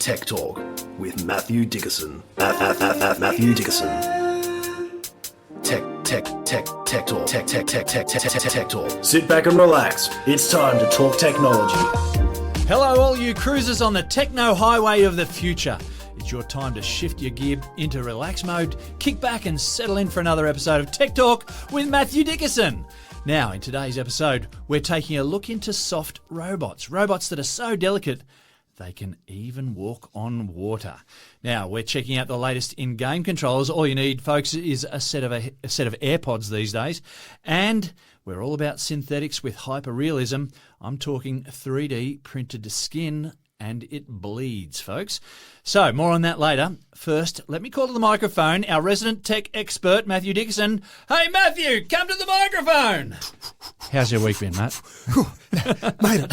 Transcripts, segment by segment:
Tech Talk with Matthew Dickerson. Matthew Dickerson. Tech Talk. Tech Talk. Sit back and relax. It's time to talk technology. Hello, all you cruisers on the techno highway of the future. It's your time to shift your gear into relax mode, kick back and settle in for another episode of Tech Talk with Matthew Dickerson. Now, in today's episode, we're taking a look into soft robots that are so delicate they can even walk on water. Now, we're checking out the latest in-game controllers. All you need, folks, is a set of AirPods these days. And we're all about synthetics with hyperrealism. I'm talking 3D printed skin, and it bleeds, folks. So, more on that later. First, let me call to the microphone our resident tech expert, Matthew Dickerson. Hey, Matthew, come to the microphone. How's your week been, Matt? Mate,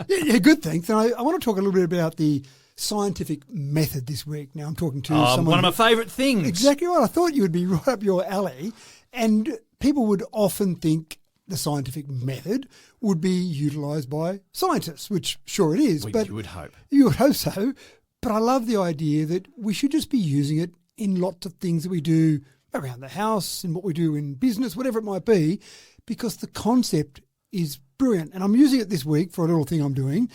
yeah, good, thanks. And I want to talk a little bit about the scientific method this week. Now, I'm talking to someone... One of my favourite things. Exactly right. I thought you would be right up your alley. And people would often think the scientific method would be utilised by scientists, which sure it is. You would hope. You would hope so. But I love the idea that we should just be using it in lots of things that we do around the house and what we do in business, whatever it might be, because the concept is brilliant. And I'm using it this week for a little thing I'm doing.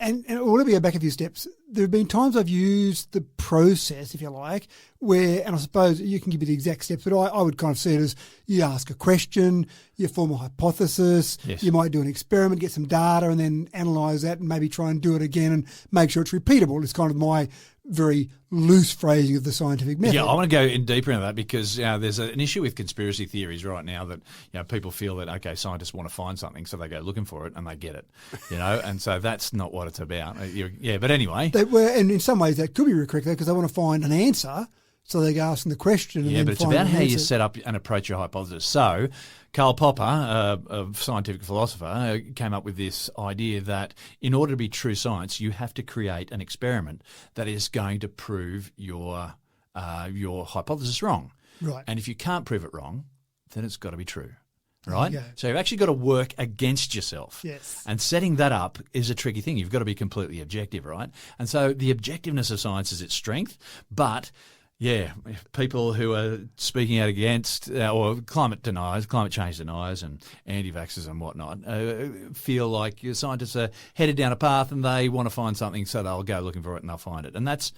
And let me go back a few steps. There have been times I've used the process, if you like, where, and I suppose you can give me the exact steps, but I would kind of see it as you ask a question, you form a hypothesis, yes. You might do an experiment, get some data, and then analyse that and maybe try and do it again and make sure it's repeatable. It's kind of my very loose phrasing of the scientific method. Yeah, I want to go in deeper into that because there's an issue with conspiracy theories right now that people feel that, okay, scientists want to find something, so they go looking for it and they get it, and so that's not what it's about. But anyway. And in some ways that could be correct because they want to find an answer, so they go asking the question. And but it's about how you set up and approach your hypothesis. So Karl Popper, a scientific philosopher, came up with this idea that in order to be true science, you have to create an experiment that is going to prove your hypothesis wrong. Right. And if you can't prove it wrong, then it's got to be true. Right? Yeah. So you've actually got to work against yourself. Yes. And setting that up is a tricky thing. You've got to be completely objective, right? And so the objectiveness of science is its strength, but people who are speaking out against or climate change deniers and anti-vaxxers and whatnot feel like your scientists are headed down a path and they want to find something, so they'll go looking for it and they'll find it. And that's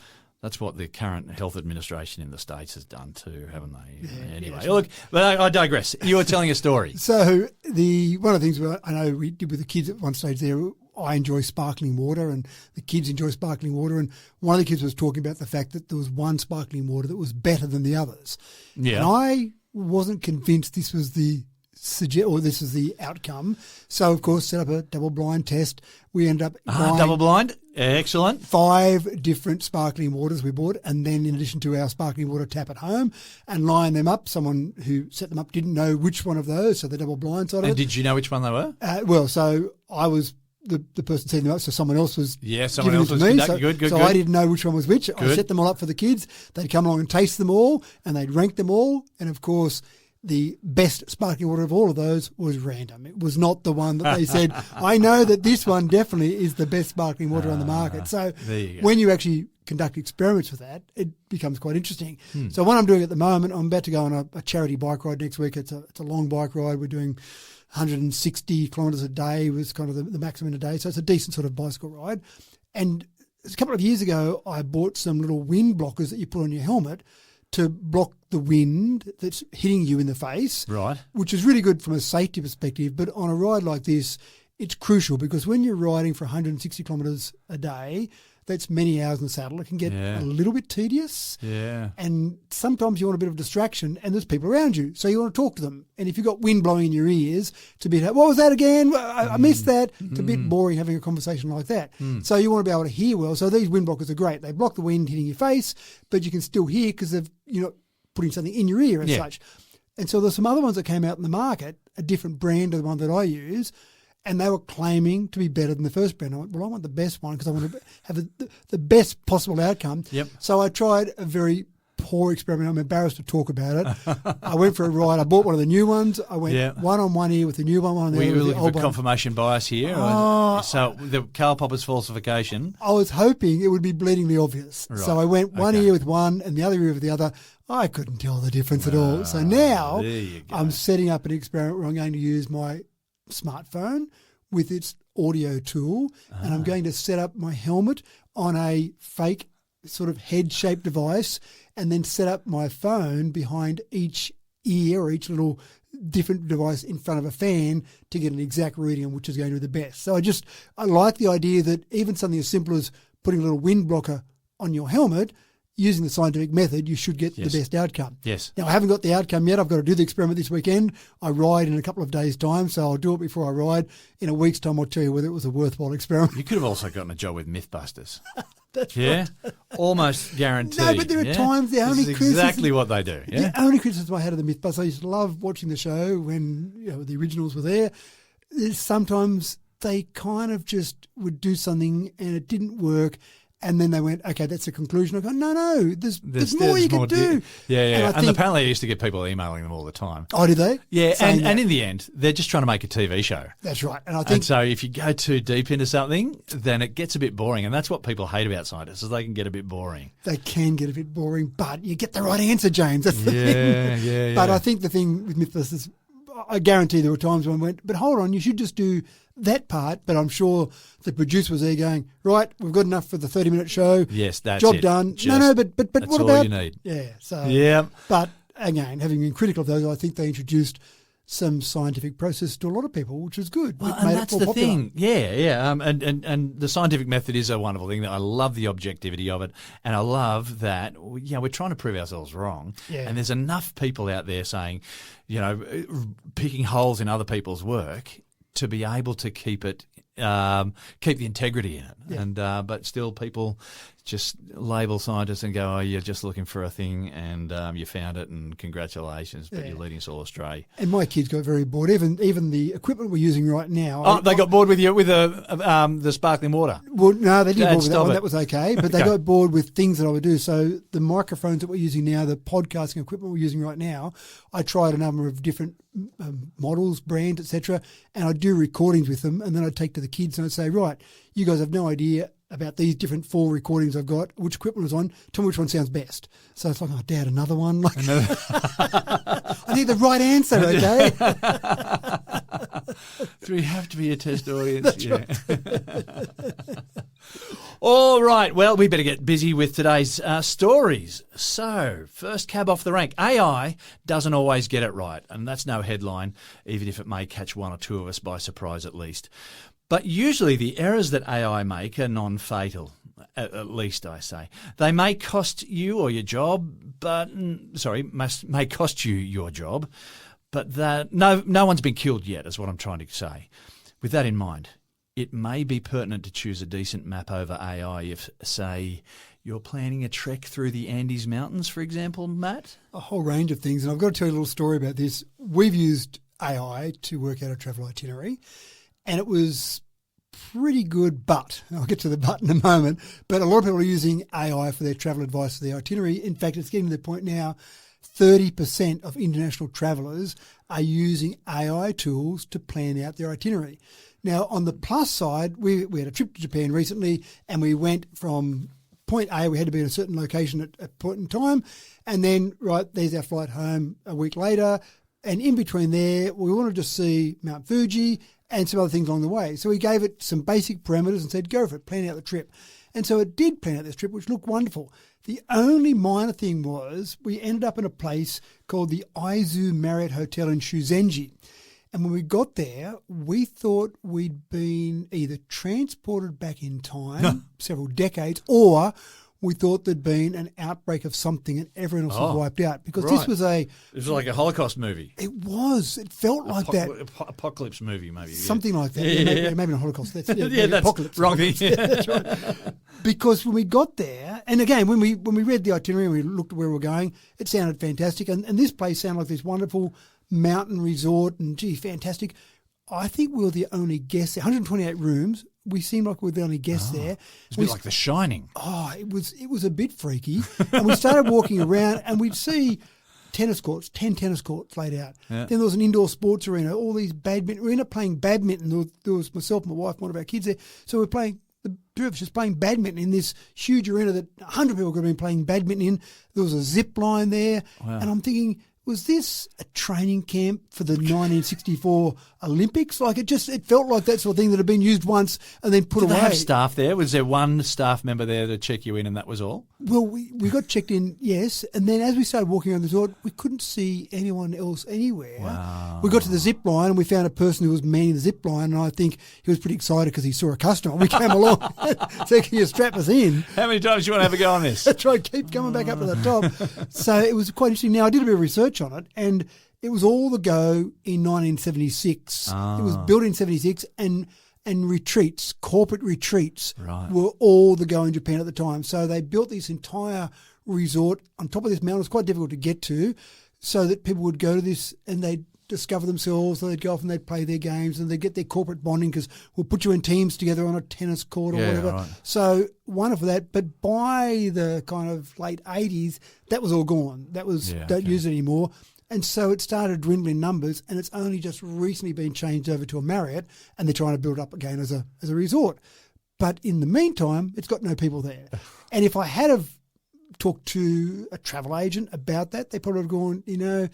what the current health administration in the States has done too, haven't they? Yeah, anyway, look, but I digress. You were telling a story. So one of the things I know we did with the kids at one stage there, I enjoy sparkling water and the kids enjoy sparkling water. And one of the kids was talking about the fact that there was one sparkling water that was better than the others. Yeah. And I wasn't convinced this was the outcome. So, of course, set up a double-blind test. We ended up buying double-blind, excellent. 5 different sparkling waters we bought, and then in addition to our sparkling water tap at home and line them up. Someone who set them up didn't know which one of those, so the double-blind side of it. And did you know which one they were? So I was the person setting them up, so someone else was someone else was conducting. Good. So I didn't know which one was which. Good. I set them all up for the kids. They'd come along and taste them all, and they'd rank them all, and of course the best sparkling water of all of those was random. It was not the one that they said, I know that this one definitely is the best sparkling water on the market. So when you actually conduct experiments with that, it becomes quite interesting. So what I'm doing at the moment, I'm about to go on a charity bike ride next week. It's a long bike ride. We're doing 160 kilometres a day was kind of the maximum in a day. So it's a decent sort of bicycle ride. And a couple of years ago, I bought some little wind blockers that you put on your helmet to block the wind that's hitting you in the face, right? Which is really good from a safety perspective. But on a ride like this, it's crucial because when you're riding for 160 kilometres a day, that's many hours in the saddle. It can get a little bit tedious. Yeah. And sometimes you want a bit of distraction and there's people around you. So you want to talk to them. And if you've got wind blowing in your ears, it's a bit, what was that again? I missed that. It's a bit boring having a conversation like that. So you want to be able to hear well. So these wind blockers are great. They block the wind hitting your face, but you can still hear because you're not putting something in your ear as such. And so there's some other ones that came out in the market, a different brand of the one that I use, and they were claiming to be better than the first brand. I went, well, I want the best one because I want to have the best possible outcome. Yep. So I tried a very poor experiment. I'm embarrassed to talk about it. I went for a ride. I bought one of the new ones. I went one on one ear with the new one on the other. Were you with the looking old for one. confirmation bias here? So the Karl Popper's falsification. I was hoping it would be bleedingly obvious. Right. So I went one ear with one and the other ear with the other. I couldn't tell the difference at all. So now there you go. I'm setting up an experiment where I'm going to use my smartphone with its audio tool, and I'm going to set up my helmet on a fake sort of head-shaped device and then set up my phone behind each ear or each little different device in front of a fan to get an exact reading on which is going to be the best. So I like the idea that even something as simple as putting a little wind blocker on your helmet, using the scientific method, you should get the best outcome. Yes. Now, I haven't got the outcome yet. I've got to do the experiment this weekend. I ride in a couple of days' time, so I'll do it before I ride. In a week's time, I'll tell you whether it was a worthwhile experiment. You could have also gotten a job with Mythbusters. That's Yeah, almost guaranteed. No, but there are times the only this is criticism- exactly what they do. Yeah, The only criticism I had of the Mythbusters, I used to love watching the show when the originals were there, is sometimes they kind of just would do something and it didn't work. And then they went, okay, that's the conclusion. I go, no, there's more you can do. Yeah. And I And think, apparently, I used to get people emailing them all the time. oh, did they? Yeah, Saying and that. in the end, they're just trying to make a TV show. That's right. And I And think so if you go too deep into something, then it gets a bit boring. And that's what people hate about scientists, is they can get a bit boring. they can get a bit boring, but you get the right answer, James. That's the Yeah, thing. yeah. But I think the thing with Mythbusters, I guarantee there were times when I went, but hold on, you should just do that part. But I'm sure the producer was there going, right, we've got enough for the 30-minute show. Yes, that's Job it. done. Just- No, but that's what all about you need. Yeah. So Yeah. But again, having been critical of those, I think they introduced some scientific process to a lot of people, which was good. Well, It and made it that's more the popular. thing. Yeah. And the scientific method is a wonderful thing. I love the objectivity of it, and I love that we're trying to prove ourselves wrong. Yeah. And there's enough people out there saying, picking holes in other people's work to be able to keep it, keep the integrity in it. Yeah. And but still, people just label scientists and go, "Oh, you're just looking for a thing, and you found it, and congratulations, but you're leading us all astray." And my kids got very bored. Even the equipment we're using right now. Oh, they got bored with you with the sparkling water. Well, no, they didn't Dad, board with that stop one. it. That was okay. But they Okay. got bored with things that I would do. So the microphones that we're using now, the podcasting equipment we're using right now, I tried a number of different models, brands, etc. And I'd do recordings with them. And then I'd take to the kids and I'd say, right, you guys have no idea about these different 4 recordings I've got, which equipment was on, tell me which one sounds best. So it's like, oh, Dad, another one? Like, I need the right answer, okay? Do we have to be a test audience? All right. Well, we better get busy with today's stories. So, first cab off the rank. AI doesn't always get it right, and that's no headline, even if it may catch one or two of us by surprise at least. But usually the errors that AI make are non-fatal, at least I say. They may cost you or your job, may cost you your job, but that no one's been killed yet, is what I'm trying to say. With that in mind, it may be pertinent to choose a decent map over AI if, say, you're planning a trek through the Andes Mountains, for example, Matt? A whole range of things. And I've got to tell you a little story about this. We've used AI to work out a travel itinerary, and it was pretty good, but I'll get to the but in a moment. But a lot of people are using AI for their travel advice for their itinerary. In fact, it's getting to the point now 30% of international travellers are using AI tools to plan out their itinerary. Now, on the plus side, we had a trip to Japan recently, and we went from point A, we had to be in a certain location at a point in time, and then, right, there's our flight home a week later, and in between there, we wanted to see Mount Fuji and some other things along the way. So we gave it some basic parameters and said, go for it, plan out the trip. And so it did plan out this trip, which looked wonderful. The only minor thing was we ended up in a place called the Aizu Marriott Hotel in Shuzenji. And when we got there, we thought we'd been either transported back in time, several decades, or we thought there'd been an outbreak of something and everyone else was wiped out. Because this was It was like a Holocaust movie. it felt like that. Apocalypse movie, maybe. Something like that. Maybe not Holocaust. That's, That's apocalypse. wrong thing. That's right. Because when we got there, and again, when we read the itinerary and we looked at where we were going, it sounded fantastic. And this place sounded like this wonderful mountain resort and, gee, fantastic. I think we were the only guests, 128 rooms, we seemed like we were the only guests there. It's a bit like The Shining. Oh, it was a bit freaky. And we started walking around and we'd see tennis courts, 10 tennis courts laid out. Yeah. Then there was an indoor sports arena, all these badminton. We ended up playing badminton. There was myself, my wife, one of our kids there. So we're playing, the two of us just playing badminton in this huge arena that 100 people could have been playing badminton in. There was a zip line there. Wow. And I'm thinking, was this a training camp for the 1964 Olympics? Like it felt like that sort of thing that had been used once and then put Did away. they have staff there? Was there one staff member there to check you in and that was all? Well, we got checked in, yes. And then as we started walking around the resort, we couldn't see anyone else anywhere. Wow. We got to the zip line and we found a person who was manning the zip line, and I think he was pretty excited because he saw a customer. We came along, so can you strap us in? How many times do you want to have a go on this? Try and keep coming back up to the top. So it was quite interesting. Now, I did a bit of research on it, and it was all the go in 1976. It was built in 76, and retreats, corporate retreats, were all the go in Japan at the time. So they built this entire resort on top of this mountain. It was quite difficult to get to, so that people would go to this and they'd discover themselves, so they'd go off and they'd play their games and they'd get their corporate bonding because we'll put you in teams together on a tennis court or whatever. Right. So wonderful that. But by the kind of late 80s, that was all gone. That was, don't use it anymore. And so it started dwindling numbers, and it's only just recently been changed over to a Marriott, and they're trying to build up again as a resort. But in the meantime, it's got no people there. And if I had have talked to a travel agent about that, they probably would have gone,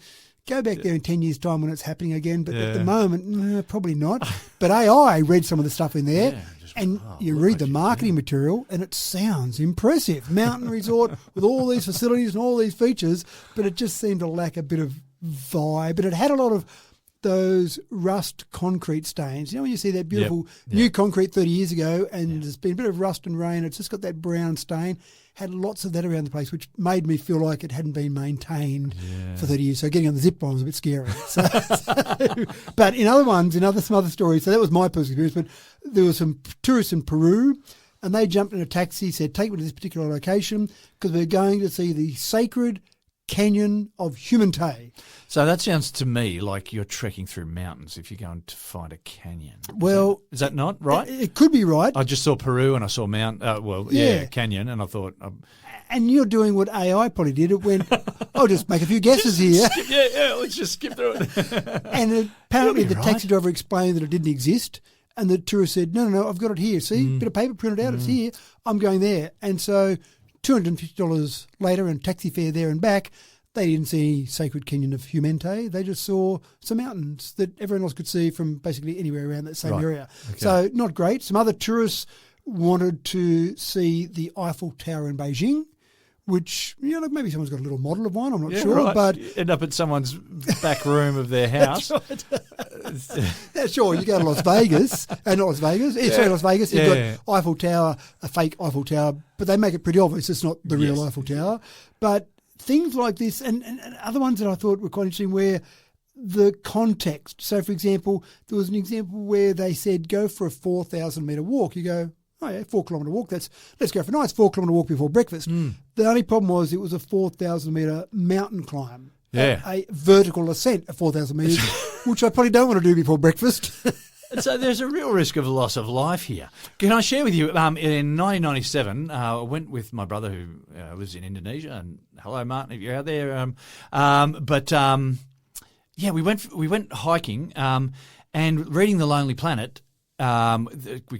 go back there in 10 years' time when it's happening again. But at the moment, probably not. But I read some of the stuff in there. And you read the marketing material and it sounds impressive. Mountain resort with all these facilities and all these features, but it just seemed to lack a bit of vibe. But it had a lot of those rust concrete stains. When you see that beautiful new concrete 30 years ago and there's been a bit of rust and rain, it's just got that brown stain. Had lots of that around the place, which made me feel like it hadn't been maintained for 30 years. So getting on the zip line was a bit scary. But in some other stories, so that was my personal experience, but there were some tourists in Peru and they jumped in a taxi, said, take me to this particular location because we're going to see the sacred canyon of Humantay. So that sounds to me like you're trekking through mountains if you're going to find a canyon. Is that not right? It could be right. I just saw Peru and I saw canyon, and I thought... And you're doing what AI probably did. It went, I'll just make a few guesses here. Let's just skip through it. And apparently the taxi driver explained that it didn't exist. And the tourist said, no, I've got it here. See, bit of paper printed out, it's here. I'm going there. And so $250 later and taxi fare there and back, they didn't see Sacred Canyon of Humantay. They just saw some mountains that everyone else could see from basically anywhere around that same area. Okay. So not great. Some other tourists wanted to see the Eiffel Tower in Beijing, which, maybe someone's got a little model of one, I'm not sure. Right. But you end up at someone's back room of their house. That's sure, you go to Las Vegas, not Las Vegas, Las Vegas, you've got Eiffel Tower, a fake Eiffel Tower, but they make it pretty obvious it's not the real Eiffel Tower. But things like this and other ones that I thought were quite interesting where the context. So, for example, there was an example where they said go for a 4,000-metre walk. You go, 4-kilometre walk, let's go for a nice 4-kilometre walk before breakfast. The only problem was it was a 4,000-metre mountain climb. A vertical ascent of 4,000 metres, which I probably don't want to do before breakfast. So there's a real risk of loss of life here. Can I share with you, in 1997, I went with my brother who lives in Indonesia, and hello, Martin, if you're out there. We went hiking and reading The Lonely Planet. We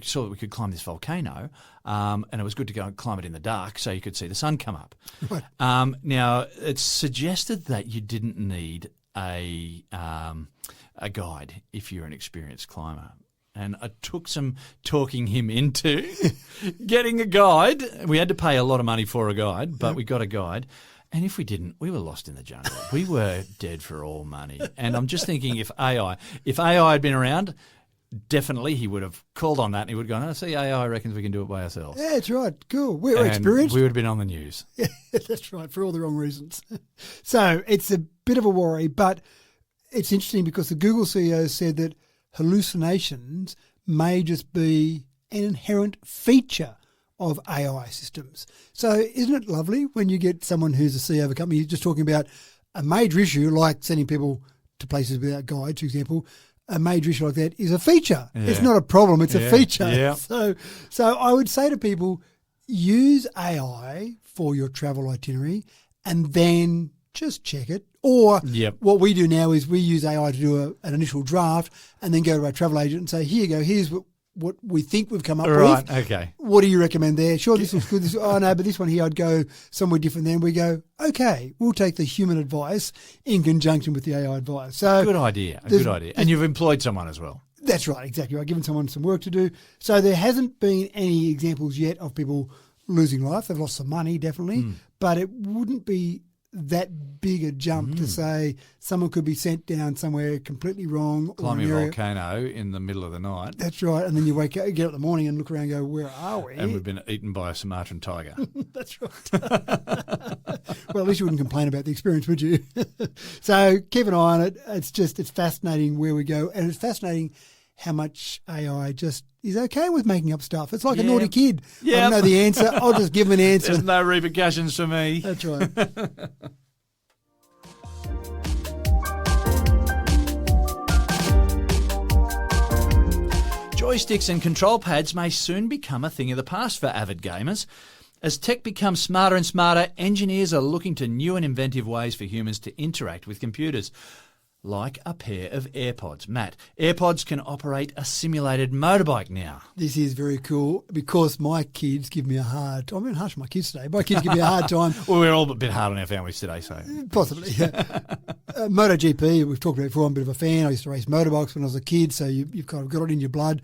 saw that we could climb this volcano, and it was good to go and climb it in the dark so you could see the sun come up. Right. Now, it's suggested that you didn't need a guide if you're an experienced climber. And I took some talking him into getting a guide. We had to pay a lot of money for a guide, but we got a guide. And if we didn't, we were lost in the jungle. We were dead for all money. And I'm just thinking if AI had been around, definitely he would have called on that and he would have gone, AI reckons we can do it by ourselves. Yeah, that's right. Cool. We're experienced. We would have been on the news. Yeah, that's right, for all the wrong reasons. So it's a bit of a worry, but it's interesting because the Google CEO said that hallucinations may just be an inherent feature of AI systems. So isn't it lovely when you get someone who's a CEO of a company just talking about a major issue like sending people to places without guides, for example, a major issue like that is a feature. Yeah. It's not a problem, it's a feature. Yeah. So I would say to people, use AI for your travel itinerary and then just check it. Or what we do now is we use AI to do an initial draft and then go to our travel agent and say, here you go, here's what we think we've come up with. Right, okay. What do you recommend there? Sure, this looks good. Oh, no, but this one here I'd go somewhere different. Then we go, okay, we'll take the human advice in conjunction with the AI advice. So good idea. And you've employed someone as well. That's right, exactly right. Given someone some work to do. So there hasn't been any examples yet of people losing life. They've lost some money, definitely. But it wouldn't be that big a jump to say someone could be sent down somewhere completely wrong. Climbing a volcano in the middle of the night. That's right. And then you wake up, get up in the morning and look around and go, where are we? And we've been eaten by a Sumatran tiger. That's right. Well, at least you wouldn't complain about the experience, would you? So keep an eye on it. It's fascinating where we go. And it's fascinating how much AI just is okay with making up stuff. It's like a naughty kid. I don't know the answer. I'll just give him an answer. There's no repercussions for me. That's right. Joysticks and control pads may soon become a thing of the past for avid gamers. As tech becomes smarter and smarter, engineers are looking to new and inventive ways for humans to interact with computers. Like a pair of AirPods. Matt, AirPods can operate a simulated motorbike now. This is very cool because my kids give me a hard time. I'm being harsh on my kids today. My kids give me a hard time. Well, we're all a bit hard on our families today, so. Possibly, yeah. MotoGP, we've talked about it before. I'm a bit of a fan. I used to race motorbikes when I was a kid, so you've kind of got it in your blood.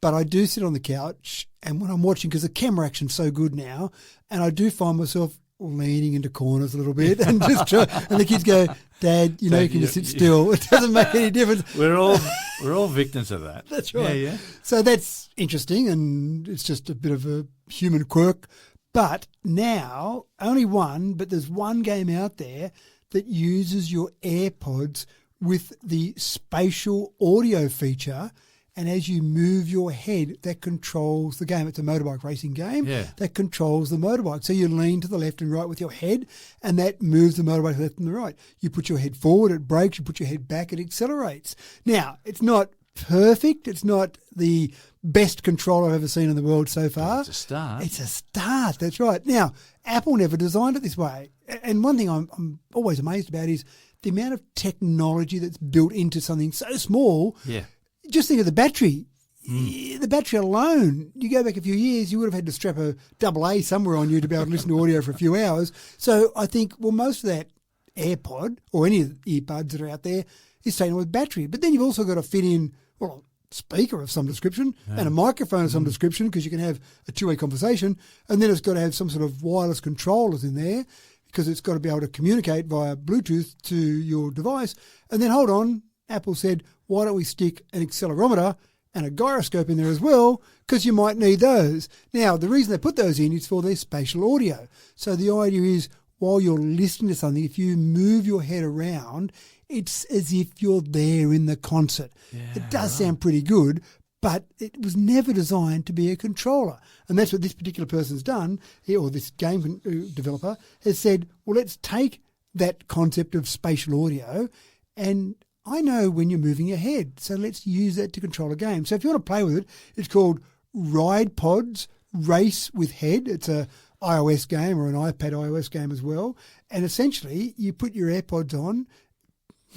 But I do sit on the couch, and when I'm watching, because the camera action's so good now, and I do find myself leaning into corners a little bit and just try, and the kids go, Dad, you can just sit still. It doesn't make any difference. We're all victims of that. That's right. Yeah. So that's interesting, and it's just a bit of a human quirk. But now, but there's one game out there that uses your AirPods with the spatial audio feature. And as you move your head, that controls the game. It's a motorbike racing game that controls the motorbike. So you lean to the left and right with your head, and that moves the motorbike left and the right. You put your head forward, it brakes. You put your head back, it accelerates. Now, it's not perfect. It's not the best control I've ever seen in the world so far. It's a start. It's a start, that's right. Now, Apple never designed it this way. And one thing I'm always amazed about is the amount of technology that's built into something so small. Yeah. Just think of the battery. The battery alone, you go back a few years, you would have had to strap a AA somewhere on you to be able to listen to audio for a few hours. So I think, most of that AirPod or any of the earbuds that are out there is taken with battery. But then you've also got to fit in, a speaker of some description and a microphone of some description because you can have a two-way conversation. And then it's got to have some sort of wireless controllers in there because it's got to be able to communicate via Bluetooth to your device. And then, hold on, Apple said, why don't we stick an accelerometer and a gyroscope in there as well, because you might need those. Now, the reason they put those in is for their spatial audio. So the idea is, while you're listening to something, if you move your head around, it's as if you're there in the concert. Yeah, it does sound pretty good, but it was never designed to be a controller. And that's what this particular person's done, or this game developer has said, well, let's take that concept of spatial audio, and I know when you're moving your head, so let's use that to control a game. So if you want to play with it, it's called Ride Pods Race with Head. It's a iOS game or an iPad iOS game as well. And essentially, you put your AirPods on,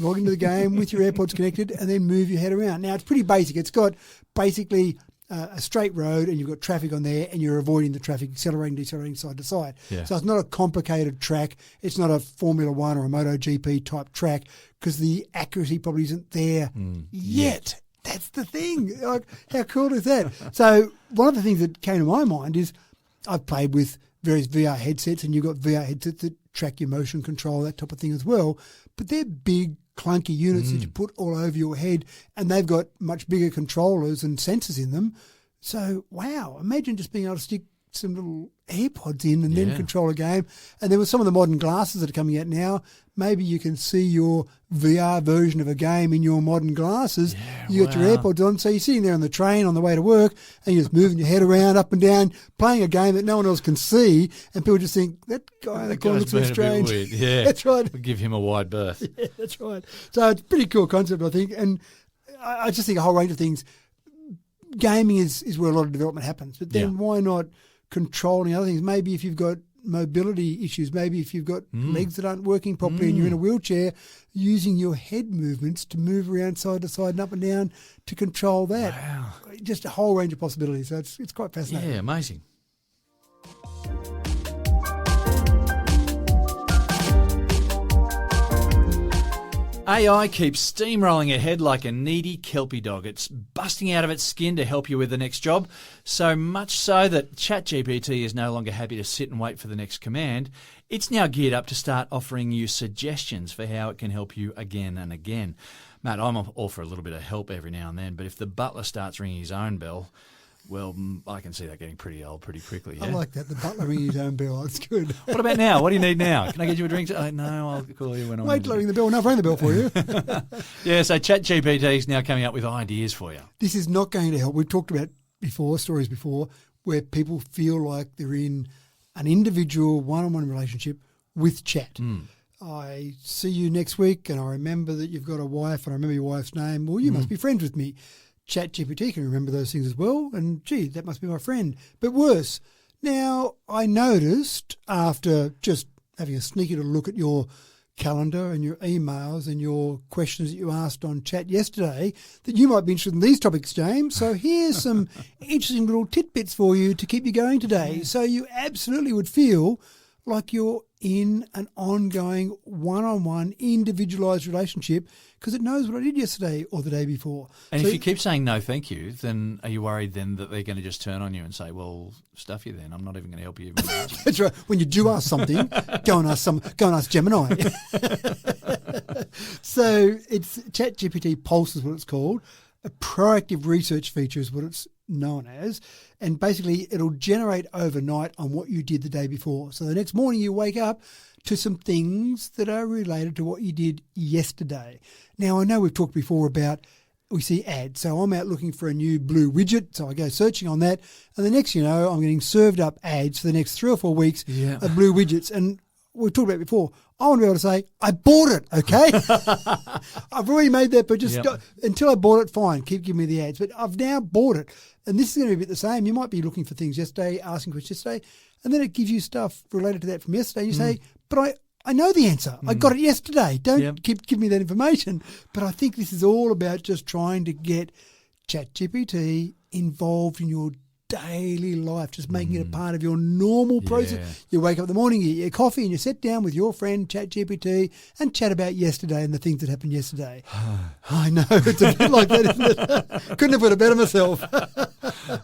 log into the game with your AirPods connected, and then move your head around. Now, it's pretty basic. It's got basically a straight road, and you've got traffic on there, and you're avoiding the traffic, accelerating, decelerating side to side. Yeah. So it's not a complicated track. It's not a Formula One or a MotoGP type track because the accuracy probably isn't there yet. That's the thing. Like, how cool is that? So one of the things that came to my mind is I've played with various VR headsets, and you've got VR headsets that track your motion control, that type of thing as well. But they're big, clunky units that you put all over your head, and they've got much bigger controllers and sensors in them. So, wow, imagine just being able to stick some little AirPods in and then control a game. And then with some of the modern glasses that are coming out now, maybe you can see your VR version of a game in your modern glasses. Yeah, you got your AirPods on, so you're sitting there on the train on the way to work, and you're just moving your head around up and down, playing a game that no one else can see, and people just think, that guy looks a bit strange. Weird. Yeah, that's right. We'll give him a wide berth. Yeah, that's right. So it's a pretty cool concept, I think. And I just think a whole range of things. Gaming is where a lot of development happens. But then why not controlling other things? Maybe if you've got mobility issues, maybe if you've got legs that aren't working properly and you're in a wheelchair, using your head movements to move around side to side and up and down to control that. Wow. Just a whole range of possibilities. So it's quite fascinating. Yeah, amazing. AI keeps steamrolling ahead like a needy kelpie dog. It's busting out of its skin to help you with the next job, so much so that ChatGPT is no longer happy to sit and wait for the next command. It's now geared up to start offering you suggestions for how it can help you again and again. Matt, I'm all for a little bit of help every now and then, but if the butler starts ringing his own bell, well, I can see that getting pretty old pretty quickly. Yeah? I like that. The butler ringing his own bell. That's good. What about now? What do you need now? Can I get you a drink? No, I'll call you when I'm... Wait till I ring the bell. No, I've rang the bell for you. Yeah, so ChatGPT is now coming up with ideas for you. This is not going to help. We've talked about stories before, where people feel like they're in an individual one-on-one relationship with chat. I see you next week and I remember that you've got a wife and I remember your wife's name. Well, you must be friends with me. ChatGPT can remember those things as well, and gee, that must be my friend. But worse, now I noticed after just having a sneaky little look at your calendar and your emails and your questions that you asked on chat yesterday that you might be interested in these topics, James. So here's some interesting little tidbits for you to keep you going today. So you absolutely would feel like you're in an ongoing one-on-one individualised relationship because it knows what I did yesterday or the day before. And so if you keep saying no thank you, then are you worried then that they're going to just turn on you and say, well, stuff you then, I'm not even going to help you. That's right. When you do ask something, go and ask Gemini. So it's ChatGPT Pulse is what it's called. A proactive research feature is what it's known as. And basically it'll generate overnight on what you did the day before. So the next morning you wake up to some things that are related to what you did yesterday. Now, I know we've talked before about we see ads. So I'm out looking for a new blue widget. So I go searching on that. And the next, I'm getting served up ads for the next 3 or 4 weeks of blue widgets. And we've talked about it before. I want to be able to say, I bought it, okay? I've already made that purchase. Until I bought it, fine, keep giving me the ads. But I've now bought it. And this is going to be a bit the same. You might be looking for things yesterday, asking questions yesterday, and then it gives you stuff related to that from yesterday. You say, but I know the answer. I got it yesterday. Don't keep giving me that information. But I think this is all about just trying to get ChatGPT involved in your daily life, just making it a part of your normal process. You wake up in the morning, you get your coffee, and you sit down with your friend ChatGPT and chat about yesterday and the things that happened yesterday. I know, it's a bit like that, isn't it? Couldn't have put it better myself.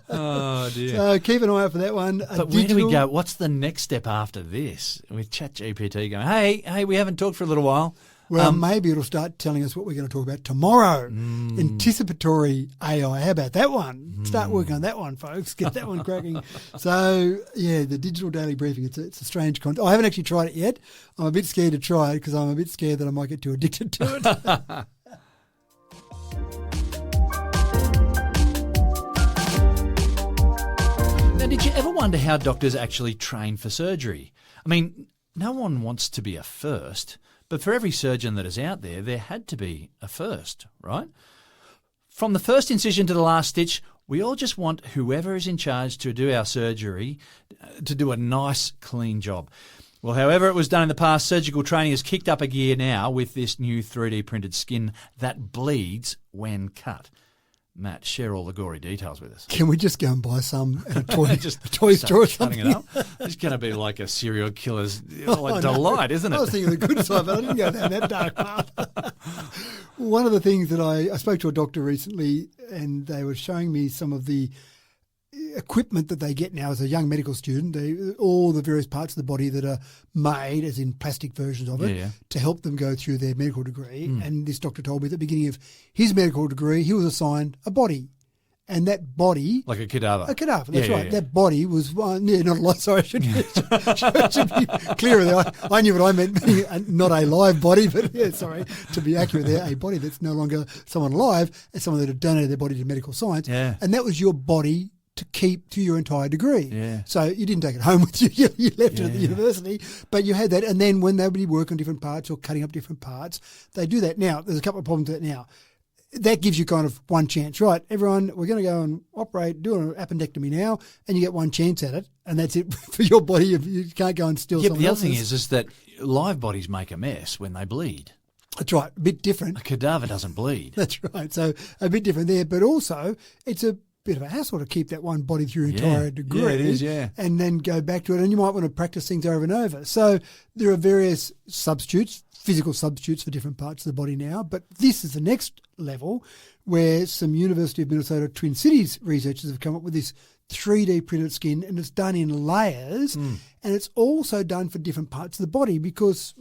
Oh, dear. So keep an eye out for that one. But where do we go? What's the next step after this? With ChatGPT going, hey, we haven't talked for a little while. Well, maybe it'll start telling us what we're going to talk about tomorrow. Anticipatory AI. How about that one? Start working on that one, folks. Get that one cracking. So, yeah, the digital daily briefing, it's a strange concept. I haven't actually tried it yet. I'm a bit scared to try it because I'm a bit scared that I might get too addicted to it. Now, did you ever wonder how doctors actually train for surgery? I mean, no one wants to be a first. But for every surgeon that is out there, there had to be a first, right? From the first incision to the last stitch, we all just want whoever is in charge to do our surgery to do a nice, clean job. Well, however it was done in the past, surgical training has kicked up a gear now with this new 3D printed skin that bleeds when cut. Matt, share all the gory details with us. Can we just go and buy some at a toy store or something? It up. It's going to be like a serial killer's delight, isn't it? I was thinking the good side, but I didn't go down that dark path. One of the things that I spoke to a doctor recently, and they were showing me some of the equipment that they get now as a young medical student, all the various parts of the body that are made, as in plastic versions of it, to help them go through their medical degree. And this doctor told me at the beginning of his medical degree, he was assigned a body. And that body... Like a cadaver. A cadaver, that's right. Yeah. That body was one... Yeah, not a lot, sorry, I should be clearer there. I knew what I meant, being not a live body, but sorry, to be accurate there, a body that's no longer someone alive, and someone that had donated their body to medical science. Yeah. And that was your body to keep to your entire degree. Yeah. So you didn't take it home with you. You left it at the university, but you had that. And then when they would work on different parts or cutting up different parts, they do that. Now, there's a couple of problems with that now. that gives you kind of one chance, right? Everyone, we're going to go and operate, do an appendectomy now, and you get one chance at it, and that's it for your body. You can't go and steal someone the other else's. thing is that live bodies make a mess when they bleed. That's right, a bit different. A cadaver doesn't bleed. That's right, so a bit different there, but also it's a bit of a hassle to keep that one body through your entire degree. Yeah, it is, yeah. And then go back to it, and you might want to practice things over and over. So there are various substitutes, physical substitutes for different parts of the body now, but this is the next level where some University of Minnesota Twin Cities researchers have come up with this 3D printed skin, and it's done in layers, and it's also done for different parts of the body, because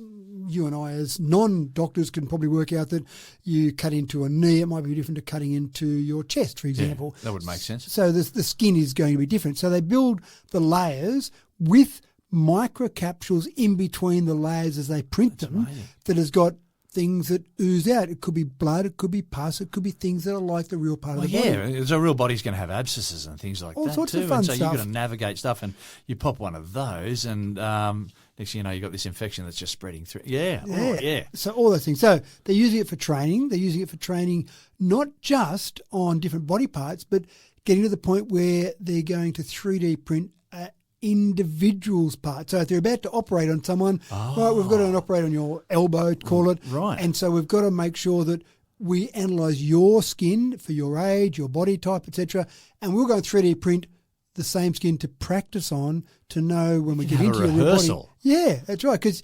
you and I as non-doctors can probably work out that you cut into a knee, it might be different to cutting into your chest, for example. Yeah, that would make sense. So the skin is going to be different. So they build the layers with microcapsules in between the layers as they print them. Amazing. That has got things that ooze out. It could be blood, it could be pus, it could be things that are like the real part of the body. Yeah, so a real body's going to have abscesses and things like All that sorts too. of fun and so stuff. you've got to navigate stuff, and you pop one of those, and next thing you know, you've got this infection that's just spreading through. Yeah, right, yeah. So all those things. So they're using it for training. They're using it for training not just on different body parts, but getting to the point where they're going to 3D print individual's part. So if they're about to operate on someone, right, we've got to operate on your elbow, call it. Right. And so we've got to make sure that we analyse your skin for your age, your body type, etc. And we'll go and 3D print the same skin to practice on, to know when we get have into a your real body. rehearsal. Yeah, that's right. Because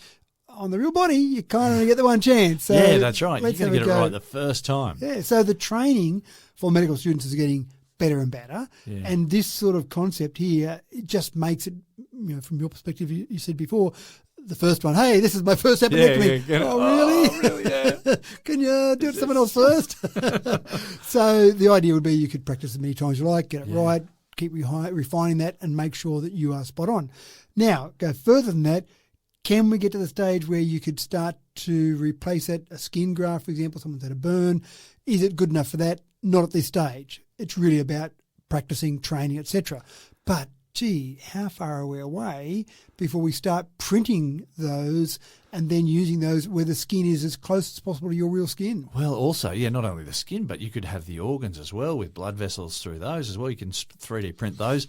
on the real body, you kind of only get the one chance. So Yeah, that's right. You've let's got to have get a it go. right the first time. Yeah, so the training for medical students is getting better and better. Yeah. And this sort of concept here, it just makes it, from your perspective, you said before, the first one, hey, this is my first appendectomy. Yeah, oh, really? Oh, really, yeah. Can you do it to someone else first? So the idea would be you could practice as many times as you like, get it right, keep refining that, and make sure that you are spot on. Now, go further than that. Can we get to the stage where you could start to replace that, a skin graft, for example, someone's had a burn? Is it good enough for that? Not at this stage. It's really about practicing, training, etc. But, gee, how far are we away before we start printing those and then using those where the skin is as close as possible to your real skin? Well, also, not only the skin, but you could have the organs as well, with blood vessels through those as well. You can 3D print those.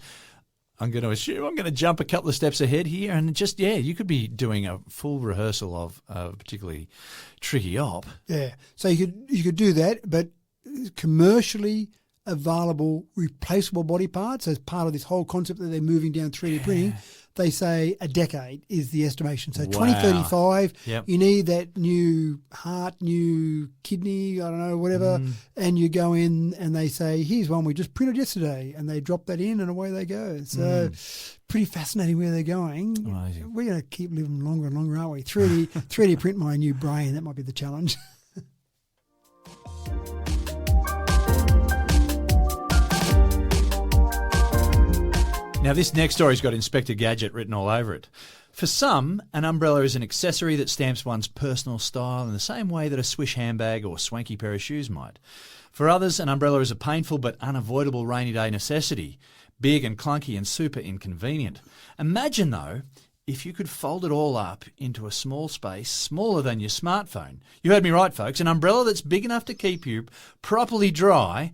I'm going to jump a couple of steps ahead here, and just, you could be doing a full rehearsal of a particularly tricky op. Yeah. So you could do that, but commercially available replaceable body parts as part of this whole concept that they're moving down 3D printing, they say a decade is the estimation. So 2035, you need that new heart, new kidney, I don't know, whatever, and you go in and they say, here's one we just printed yesterday, and they drop that in and away they go. So pretty fascinating where they're going. Amazing. We're going to keep living longer and longer, aren't we? 3D print my new brain, that might be the challenge. Now, this next story's got Inspector Gadget written all over it. For some, an umbrella is an accessory that stamps one's personal style in the same way that a swish handbag or swanky pair of shoes might. For others, an umbrella is a painful but unavoidable rainy day necessity, big and clunky and super inconvenient. Imagine, though, if you could fold it all up into a small space smaller than your smartphone. You heard me right, folks. An umbrella that's big enough to keep you properly dry,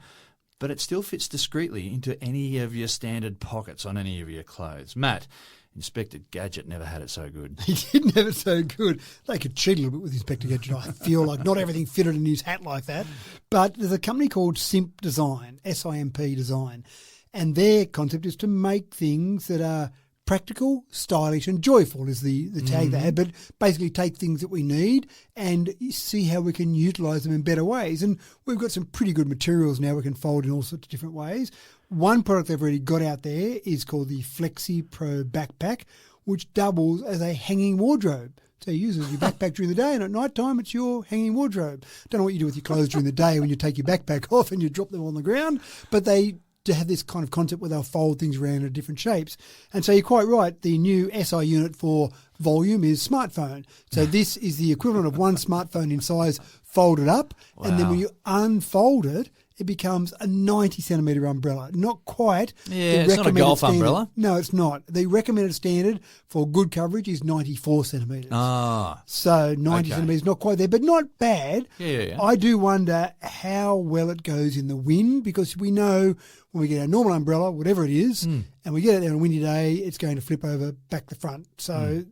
but it still fits discreetly into any of your standard pockets on any of your clothes. Matt, Inspector Gadget never had it so good. He didn't have it so good. They could cheat a little bit with Inspector Gadget. I feel like not everything fitted in his hat like that. But there's a company called Simp Design, S-I-M-P Design, and their concept is to make things that are practical, stylish and joyful is the tag they had, but basically take things that we need and see how we can utilise them in better ways. And we've got some pretty good materials now we can fold in all sorts of different ways. One product they've already got out there is called the Flexi Pro Backpack, which doubles as a hanging wardrobe. So you use it as your backpack during the day, and at night time it's your hanging wardrobe. Don't know what you do with your clothes during the day when you take your backpack off and you drop them on the ground, but they to have this kind of concept where they'll fold things around in different shapes. And so you're quite right, the new SI unit for volume is smartphone. So this is the equivalent of one smartphone in size folded up, and then when you unfold it, it becomes a 90 centimetre umbrella. Not quite. Yeah, it's not a golf umbrella. No, it's not. The recommended standard for good coverage is 94 centimetres. Ah. So 90 centimetres, not quite there, but not bad. Yeah. I do wonder how well it goes in the wind, because we know when we get our normal umbrella, whatever it is, and we get it there on a windy day, it's going to flip over back to front. So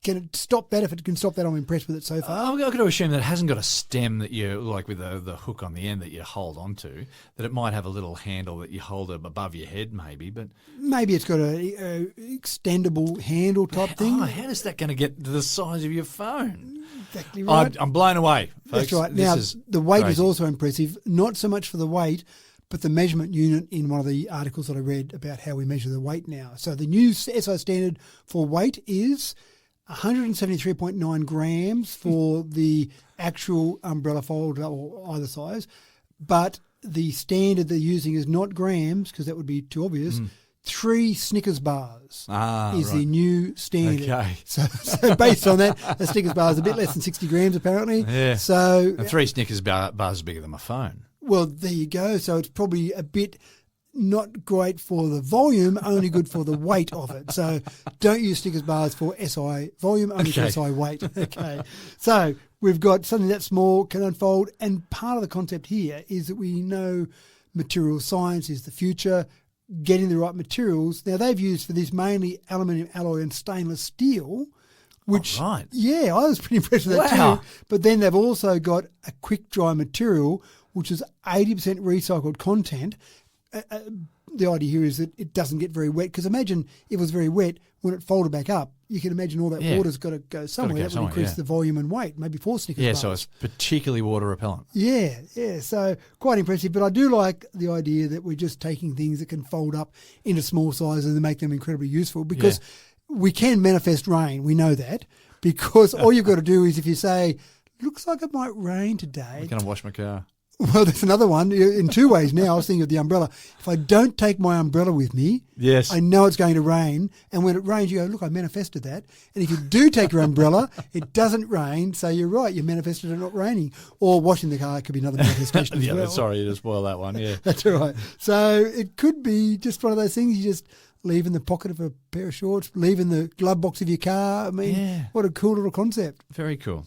can it stop that? If it can stop that, I'm impressed with it so far. I've got to assume that it hasn't got a stem that you, like with the hook on the end that you hold onto, that it might have a little handle that you hold above your head maybe, but... Maybe it's got a extendable handle type thing. Oh, how is that going to get to the size of your phone? Exactly right. I'm blown away, folks. That's right. Now, the weight is also impressive, not so much for the weight, but the measurement unit in one of the articles that I read about how we measure the weight now. So the new SI standard for weight is 173.9 grams for the actual umbrella fold or either size, but the standard they're using is not grams, because that would be too obvious. 3 Snickers bars is the new standard. Okay. So based on that, a Snickers bar is a bit less than 60 grams apparently. Yeah. So and 3 Snickers bars are bigger than my phone. Well, there you go. So it's probably a bit not great for the volume, only good for the weight of it. So don't use Snickers bars for SI volume, only for SI weight. Okay. So we've got something that small can unfold, and part of the concept here is that we know material science is the future, getting the right materials. Now, they've used for this mainly aluminium alloy and stainless steel, which, yeah, I was pretty impressed with that too. But then they've also got a quick dry material, which is 80% recycled content. The idea here is that it doesn't get very wet, because imagine if it was very wet, when it folded back up, you can imagine all that water's got to go somewhere. That would increase the volume and weight, maybe 4 Snickers bars. So it's particularly water repellent. Yeah, so quite impressive. But I do like the idea that we're just taking things that can fold up into small sizes and make them incredibly useful, because we can manifest rain. We know that, because all you've got to do is, if you say, looks like it might rain today. I'm going to wash my car. Well, that's another one in 2 ways now. I was thinking of the umbrella. If I don't take my umbrella with me, I know it's going to rain. And when it rains, you go, look, I manifested that. And if you do take your umbrella, it doesn't rain. So you're right, you manifested it not raining. Or washing the car could be another manifestation as well. Sorry to spoil that one, That's all right. So it could be just one of those things you just leave in the pocket of a pair of shorts, leave in the glove box of your car. I mean, what a cool little concept. Very cool.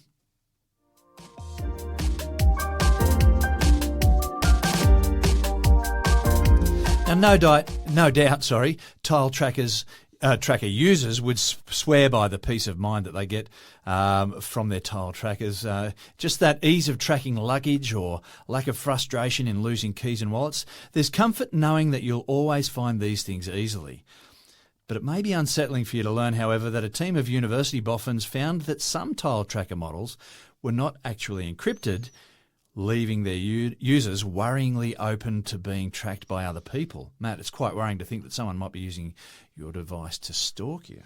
Now, no doubt, tile tracker users would swear by the peace of mind that they get from their tile trackers. Just that ease of tracking luggage or lack of frustration in losing keys and wallets. There's comfort knowing that you'll always find these things easily. But it may be unsettling for you to learn, however, that a team of university boffins found that some tile tracker models were not actually encrypted, leaving their users worryingly open to being tracked by other people. Matt, it's quite worrying to think that someone might be using your device to stalk you.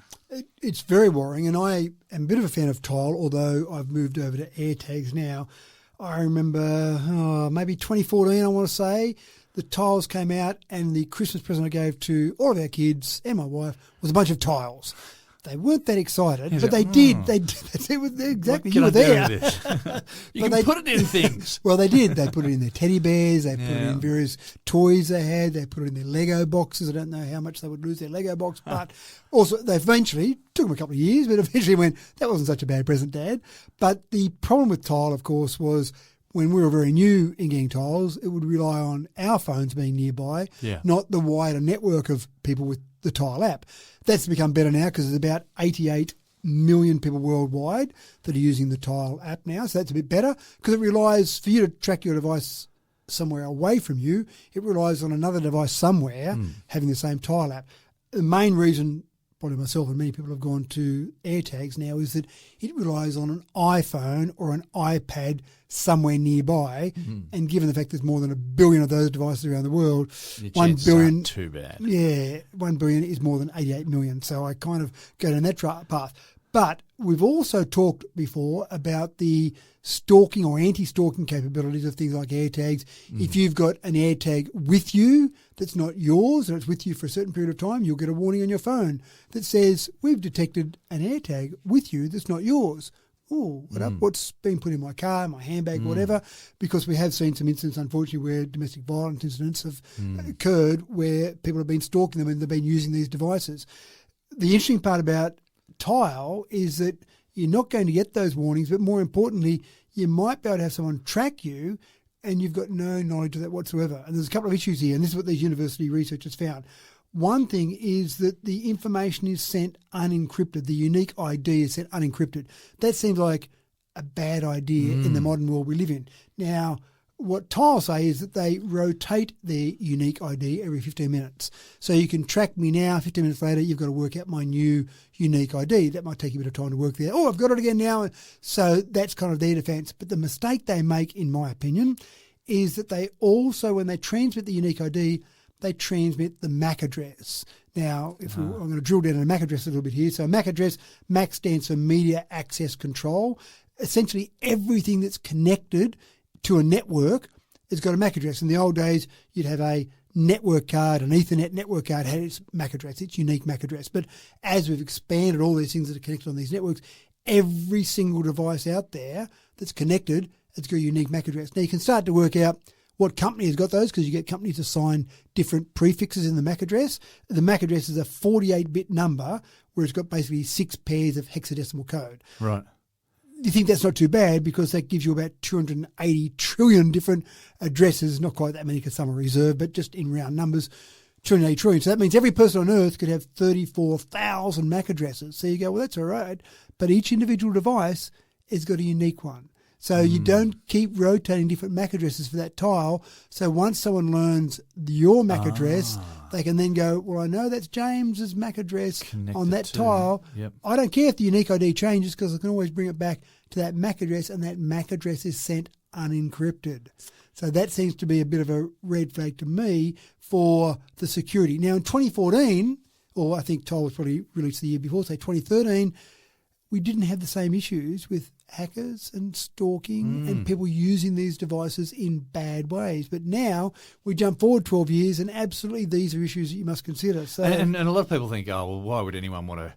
It's very worrying, and I am a bit of a fan of tile, although I've moved over to AirTags now. I remember maybe 2014, I want to say, the tiles came out, and the Christmas present I gave to all of our kids and my wife was a bunch of tiles. They weren't that excited, but they did. They did. Exactly. You were there. You can put it in things. Well, they did. They put it in their teddy bears. They put it in various toys they had. They put it in their Lego boxes. I don't know how much they would lose their Lego box, but also they eventually, took them a couple of years, but eventually went, that wasn't such a bad present, Dad. But the problem with tile, of course, was when we were very new in getting tiles, it would rely on our phones being nearby, not the wider network of people with the Tile app. That's become better now, because there's about 88 million people worldwide that are using the Tile app now. So that's a bit better, because it relies, for you to track your device somewhere away from you, it relies on another device somewhere having the same Tile app. The main reason, probably myself and many people have gone to AirTags now, is that it relies on an iPhone or an iPad somewhere nearby, and given the fact there's more than 1 billion of those devices around the world, 1 billion aren't too bad. Yeah, 1 billion is more than 88 million. So I kind of go down that path. But we've also talked before about the stalking or anti-stalking capabilities of things like AirTags. If you've got an AirTag with you that's not yours, or it's with you for a certain period of time, you'll get a warning on your phone that says, we've detected an AirTag with you that's not yours. oh, what's been put in my car, my handbag, whatever, because we have seen some incidents, unfortunately, where domestic violence incidents have occurred where people have been stalking them and they've been using these devices. The interesting part about Tile is that you're not going to get those warnings, but more importantly, you might be able to have someone track you and you've got no knowledge of that whatsoever. And there's a couple of issues here, and this is what these university researchers found. One thing is that the information is sent unencrypted. The unique ID is sent unencrypted. That seems like a bad idea in the modern world we live in. Now, what Tile say is that they rotate their unique ID every 15 minutes. So you can track me now, 15 minutes later, you've got to work out my new unique ID. That might take you a bit of time to work there. Oh, I've got it again now. So that's kind of their defence. But the mistake they make, in my opinion, is that they also, when they transmit the unique ID, they transmit the MAC address. Now, I'm going to drill down on a MAC address a little bit here. So MAC address, MAC stands for Media Access Control. Essentially, everything that's connected to a network has got a MAC address. In the old days, you'd have a network card, an Ethernet network card had its MAC address, its unique MAC address. But as we've expanded all these things that are connected on these networks, every single device out there that's connected has got a unique MAC address. Now, you can start to work out what company has got those, because you get companies assign different prefixes in the MAC address. The MAC address is a 48-bit number where it's got basically 6 pairs of hexadecimal code. Right. You think that's not too bad because that gives you about 280 trillion different addresses, not quite that many because some are reserved, but just in round numbers, 280 trillion. So that means every person on Earth could have 34,000 MAC addresses. So you go, well, that's all right. But each individual device has got a unique one. So you don't keep rotating different MAC addresses for that tile. So once someone learns your MAC address, they can then go, well, I know that's James's MAC address on that tile. Yep. I don't care if the unique ID changes because I can always bring it back to that MAC address, and that MAC address is sent unencrypted. So that seems to be a bit of a red flag to me for the security. Now, in 2014, or I think Tile was probably released the year before, say 2013, we didn't have the same issues with hackers and stalking and people using these devices in bad ways. But now we jump forward 12 years and absolutely these are issues that you must consider. So, and a lot of people think, oh, well, why would anyone want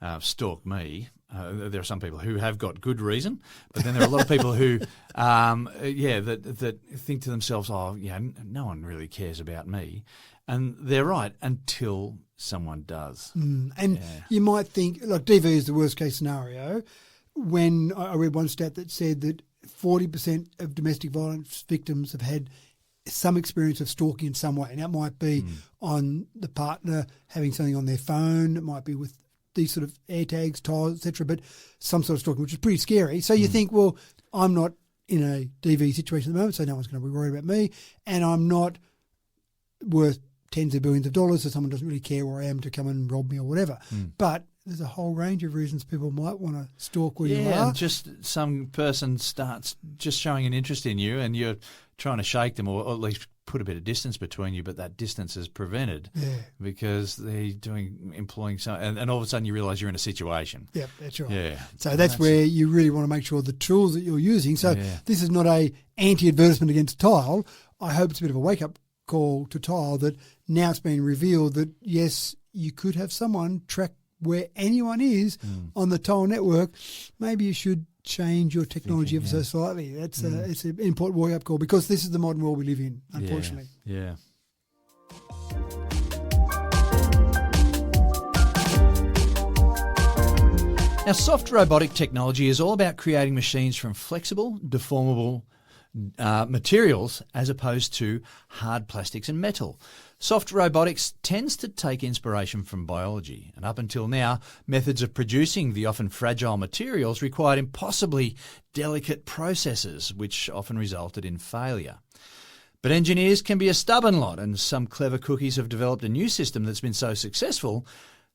to stalk me? There are some people who have got good reason, but then there are a lot of people who, that think to themselves, oh, yeah, no one really cares about me. And they're right until someone does. You might think, like DV is the worst case scenario. When I read one stat that said that 40% of domestic violence victims have had some experience of stalking in some way. And that might be on the partner having something on their phone. It might be with these sort of AirTags, tiles, etc. But some sort of stalking, which is pretty scary. So you think, well, I'm not in a DV situation at the moment, so no one's going to be worried about me. And I'm not worth tens of billions of dollars, so someone doesn't really care where I am to come and rob me or whatever. But there's a whole range of reasons people might want to stalk where you are. And just some person starts just showing an interest in you and you're trying to shake them or at least put a bit of distance between you, but that distance is prevented because they're employing some, and all of a sudden you realise you're in a situation. Yep, that's right. Yeah. So that's where you really want to make sure the tools that you're using. So this is not a anti-advertisement against Tile. I hope it's a bit of a wake-up call to Tile that now it's been revealed that, yes, you could have someone track where anyone is on the Tile network. Maybe you should change your technology ever so slightly. That's it's an important wake-up call because this is the modern world we live in, unfortunately. Yeah. Now, soft robotic technology is all about creating machines from flexible, deformable materials as opposed to hard plastics and metal. Soft robotics tends to take inspiration from biology, and up until now, methods of producing the often fragile materials required impossibly delicate processes, which often resulted in failure. But engineers can be a stubborn lot, and some clever cookies have developed a new system that's been so successful,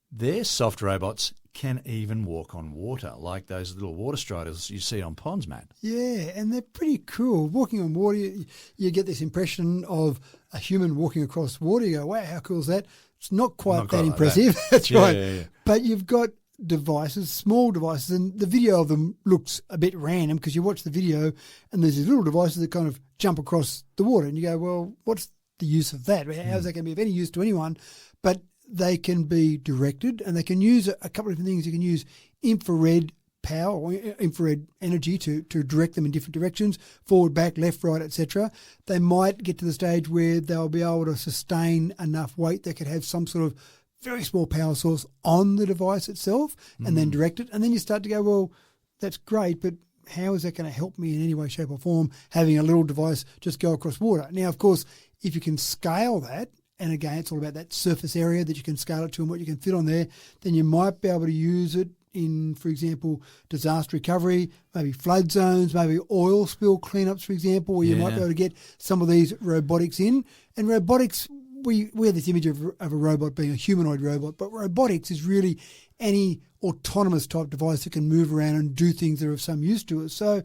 their soft robots can even walk on water, like those little water striders you see on ponds, Matt. Yeah, and they're pretty cool. Walking on water, you get this impression of a human walking across water. You go, wow, how cool is that? It's not quite that impressive. Like that. That's right. Yeah. But you've got devices, small devices, and the video of them looks a bit random because you watch the video and there's these little devices that kind of jump across the water and you go, well, what's the use of that? How's that going to be of any use to anyone? But they can be directed and they can use a couple of different things. You can use infrared power or infrared energy to direct them in different directions, forward, back, left, right, etc. They might get to the stage where they'll be able to sustain enough weight that could have some sort of very small power source on the device itself and then direct it. And then you start to go, well, that's great, but how is that going to help me in any way, shape or form, having a little device just go across water? Now, of course, if you can scale that, and again, it's all about that surface area that you can scale it to and what you can fit on there, then you might be able to use it in, for example, disaster recovery, maybe flood zones, maybe oil spill cleanups, for example, where you might be able to get some of these robotics in. And robotics, we have this image of a robot being a humanoid robot, but robotics is really any autonomous type device that can move around and do things that are of some use to us. So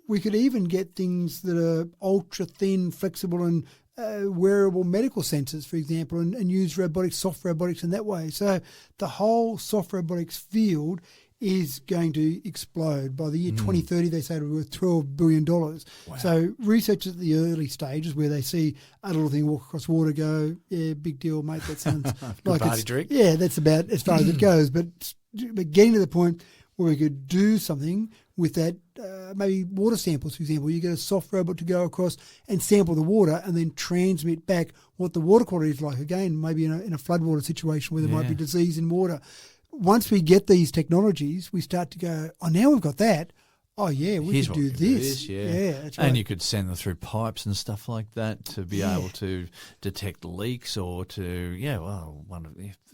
we could even get things that are ultra thin, flexible and wearable medical sensors, for example, and use robotics, soft robotics in that way. So the whole soft robotics field is going to explode. By the year 2030, they say it'll be worth $12 billion. Wow. So research at the early stages where they see a little thing walk across water, go, yeah, big deal, mate, that sounds like party trick. Yeah, that's about as far as it goes. But getting to the point where we could do something with that, maybe water samples, for example. You get a soft robot to go across and sample the water and then transmit back what the water quality is like. Again, maybe in a floodwater situation where there might be disease in water. Once we get these technologies, we start to go, oh, now we've got that. Oh, yeah, we could do this. Yeah, that's right. And you could send them through pipes and stuff like that to be able to detect leaks or to,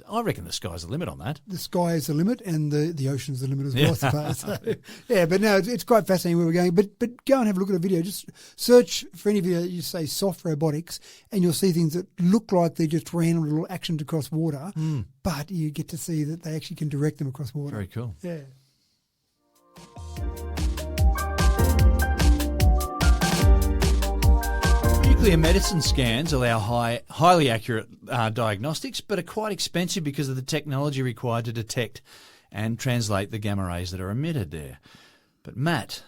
I reckon the sky's the limit on that. The sky is the limit and the ocean's the limit as well, I suppose. So, but no, it's quite fascinating where we're going. But go and have a look at a video. Just search for any video that you say soft robotics and you'll see things that look like they're just random little actions across water, but you get to see that they actually can direct them across water. Very cool. Yeah. Nuclear medicine scans allow highly accurate diagnostics, but are quite expensive because of the technology required to detect and translate the gamma rays that are emitted there. But Matt,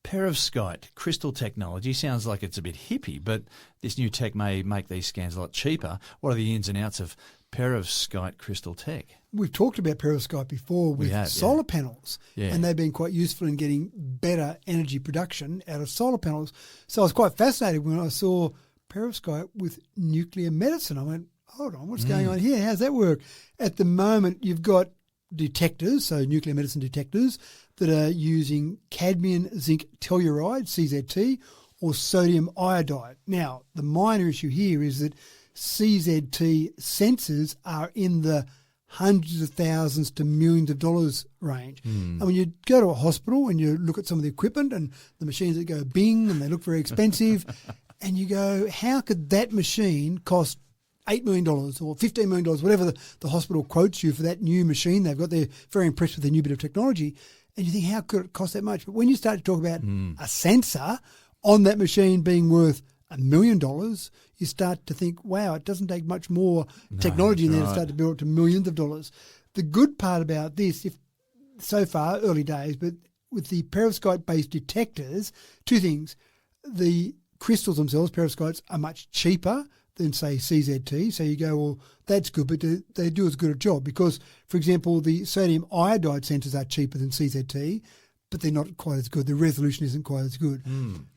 Perovskite crystal technology sounds like it's a bit hippie, but this new tech may make these scans a lot cheaper. What are the ins and outs of Perovskite crystal tech? We've talked about Perovskite before with solar panels, and they've been quite useful in getting better energy production out of solar panels. So I was quite fascinated when I saw Perovskite with nuclear medicine. I went, hold on, what's going on here? How's that work? At the moment, you've got detectors, so nuclear medicine detectors, that are using cadmium zinc telluride, CZT, or sodium iodide. Now, the minor issue here is that CZT sensors are in the hundreds of thousands to millions of dollars range. And when you go to a hospital and you look at some of the equipment and the machines that go bing and they look very expensive, and you go, how could that machine cost $8 million or $15 million, whatever the hospital quotes you for that new machine they've got? They're very impressed with the new bit of technology. And you think, how could it cost that much? But when you start to talk about a sensor on that machine being worth $1 million, you start to think, wow, it doesn't take much more technology in there to start to build up to millions of dollars. The good part about this, if so far, early days, but with the perovskite-based detectors, two things. The crystals themselves, perovskites, are much cheaper than, say, CZT. So you go, well, that's good, but they do as good a job because, for example, the sodium iodide sensors are cheaper than CZT, but they're not quite as good. The resolution isn't quite as good.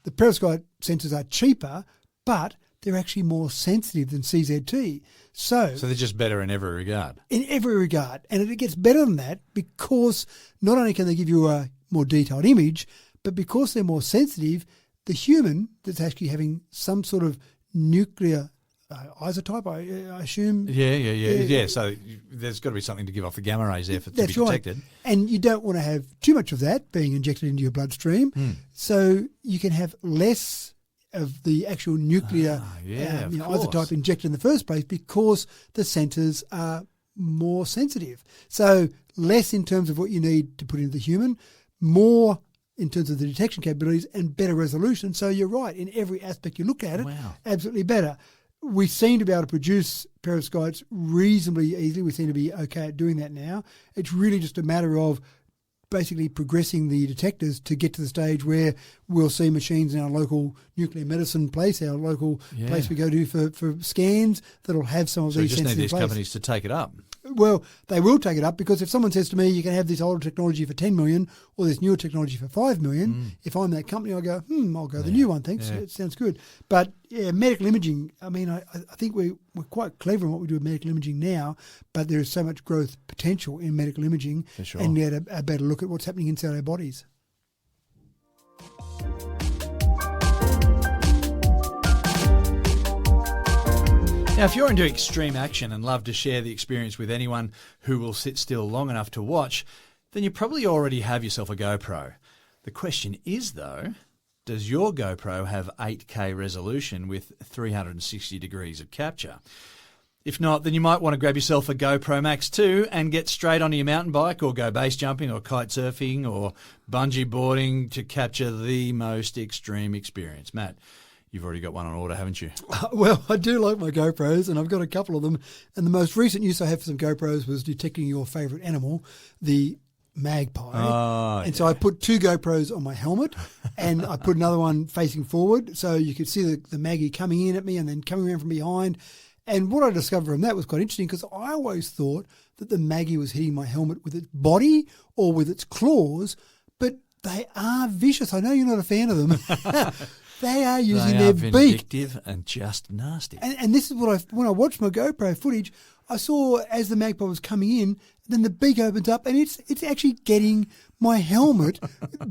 The perovskite sensors are cheaper, but they're actually more sensitive than CZT. So they're just better in every regard. In every regard. And it gets better than that because not only can they give you a more detailed image, but because they're more sensitive, the human that's actually having some sort of nuclear isotope, I assume. Yeah. So there's got to be something to give off the gamma rays there to be detected. And you don't want to have too much of that being injected into your bloodstream. So you can have less of the actual nuclear isotope injected in the first place because the sensors are more sensitive. So less in terms of what you need to put into the human, more in terms of the detection capabilities and better resolution. So you're right, in every aspect you look at it, absolutely better. We seem to be able to produce perovskites reasonably easily. We seem to be okay at doing that now. It's really just a matter of basically progressing the detectors to get to the stage where we'll see machines in our local nuclear medicine place, our local place we go to for scans, that'll have some of these sensors in place. So you just need these companies to take it up. Well, they will take it up, because if someone says to me, you can have this older technology for 10 million or this newer technology for 5 million, if I'm that company, I go, I'll go the new one, thanks. Yeah. It sounds good. But yeah, medical imaging, I mean, I think we're quite clever in what we do with medical imaging now, but there is so much growth potential in medical imaging, For sure. and we had a better look at what's happening inside our bodies. Now, if you're into extreme action and love to share the experience with anyone who will sit still long enough to watch, then you probably already have yourself a GoPro. The question is, though, does your GoPro have 8K resolution with 360 degrees of capture? If not, then you might want to grab yourself a GoPro Max 2 and get straight onto your mountain bike, or go base jumping or kite surfing or bungee boarding to capture the most extreme experience. Matt, you've already got one on order, haven't you? Well, I do like my GoPros, and I've got a couple of them. And the most recent use I have for some GoPros was detecting your favourite animal, the magpie. Oh, and so I put 2 GoPros on my helmet, and I put another one facing forward, so you could see the Maggie coming in at me and then coming around from behind. And what I discovered from that was quite interesting, because I always thought that the Maggie was hitting my helmet with its body or with its claws, but they are vicious. I know you're not a fan of them. They are using their beak. Vindictive and just nasty. And this is what when I watched my GoPro footage, I saw as the magpie was coming in, then the beak opens up, and it's actually getting my helmet,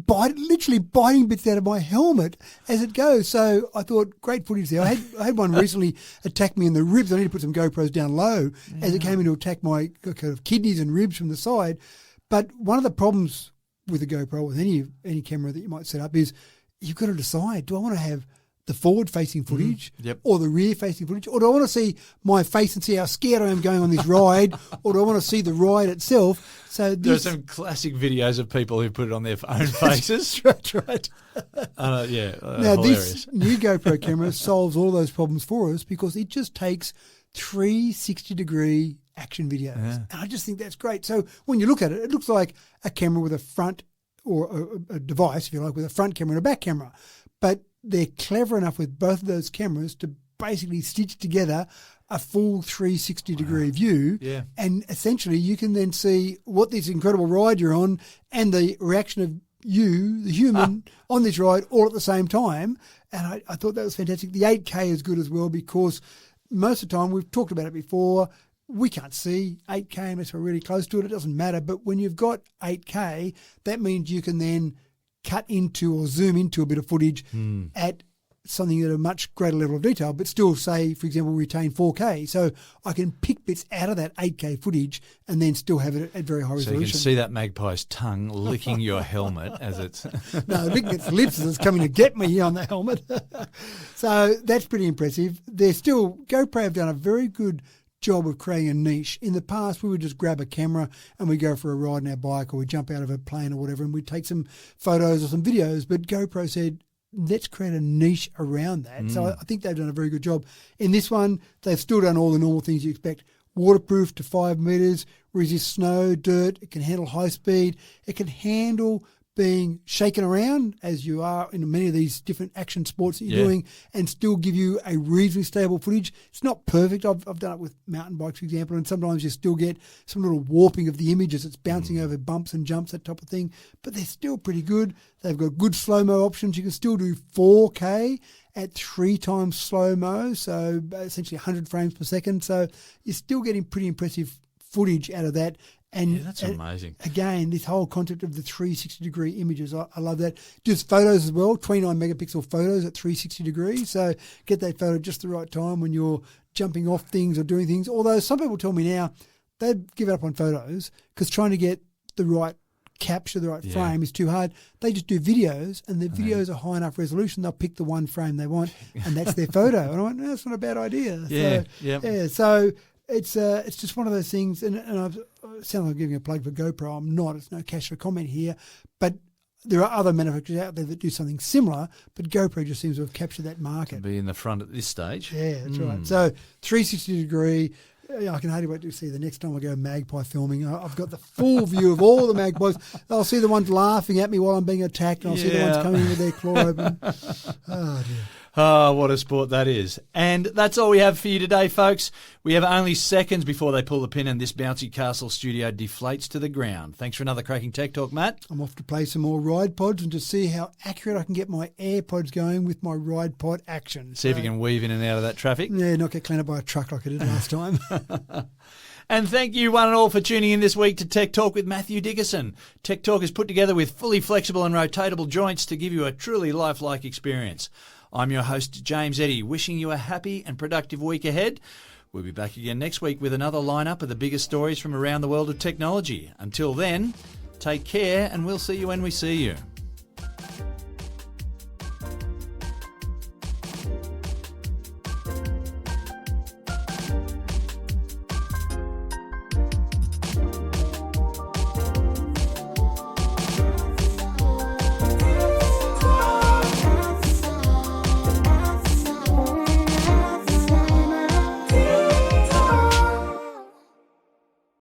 literally biting bits out of my helmet as it goes. So I thought, great footage there. I had one recently attack me in the ribs. I need to put some GoPros down low as it came in to attack my kind of kidneys and ribs from the side. But one of the problems with a GoPro, with any camera that you might set up, is you've got to decide, do I want to have the forward-facing footage or the rear-facing footage, or do I want to see my face and see how scared I am going on this ride, or do I want to see the ride itself? So there are some classic videos of people who put it on their own faces. That's right. Now, this hilarious. new GoPro camera solves all those problems for us, because it just takes 360-degree action videos. Yeah. And I just think that's great. So when you look at it, it looks like a camera with a front, or a device, if you like, with a front camera and a back camera. But they're clever enough with both of those cameras to basically stitch together a full 360-degree view. Yeah. And essentially you can then see what this incredible ride you're on and the reaction of you, the human, on this ride all at the same time. And I thought that was fantastic. The 8K is good as well, because most of the time, we've talked about it before, we can't see 8K unless we're really close to it. It doesn't matter. But when you've got 8K, that means you can then cut into or zoom into a bit of footage at something at a much greater level of detail, but still, say, for example, retain 4K. So I can pick bits out of that 8K footage and then still have it at very high resolution. So you can see that magpie's tongue licking your helmet as it's... No, licking its lips as it's coming to get me on the helmet. So that's pretty impressive. GoPro have done a very good job of creating a niche. In the past, we would just grab a camera and we go for a ride on our bike, or we jump out of a plane or whatever, and we'd take some photos or some videos. But GoPro said, let's create a niche around that. So I think they've done a very good job. In this one, they've still done all the normal things you expect. Waterproof to 5 meters, resist snow, dirt. It can handle high speed. It can handle being shaken around, as you are in many of these different action sports that you're doing, and still give you a reasonably stable footage. It's not perfect. I've done it with mountain bikes, for example, and sometimes you still get some little warping of the image as it's bouncing over bumps and jumps, that type of thing. But they're still pretty good. They've got good slow-mo options. You can still do 4K at 3 times slow-mo, so essentially 100 frames per second. So you're still getting pretty impressive footage out of that. And that's amazing. Again, this whole concept of the 360-degree images, I love that. Just photos as well, 29-megapixel photos at 360 degrees. So get that photo just the right time when you're jumping off things or doing things. Although some people tell me now they've given up on photos because trying to get the right capture, the right frame is too hard. They just do videos, and the videos are high enough resolution. They'll pick the one frame they want, and that's their photo. And I went, no, that's not a bad idea. So it's just one of those things, and it sounds like I'm giving a plug for GoPro. I'm not. It's no cash for comment here. But there are other manufacturers out there that do something similar, but GoPro just seems to have captured that market. Be in the front at this stage. Yeah, that's right. So 360-degree. I can hardly wait to see the next time I go magpie filming. I've got the full view of all the magpies. I'll see the ones laughing at me while I'm being attacked, and I'll see the ones coming in with their claw open. Oh, dear. Oh, what a sport that is. And that's all we have for you today, folks. We have only seconds before they pull the pin and this bouncy castle studio deflates to the ground. Thanks for another cracking Tech Talk, Matt. I'm off to play some more ride pods and to see how accurate I can get my AirPods going with my ride pod action. See if you can weave in and out of that traffic. Yeah, not get cleaned by a truck like I did last time. And thank you one and all for tuning in this week to Tech Talk with Matthew Dickerson. Tech Talk is put together with fully flexible and rotatable joints to give you a truly lifelike experience. I'm your host, James Eddy, wishing you a happy and productive week ahead. We'll be back again next week with another lineup of the biggest stories from around the world of technology. Until then, take care and we'll see you when we see you.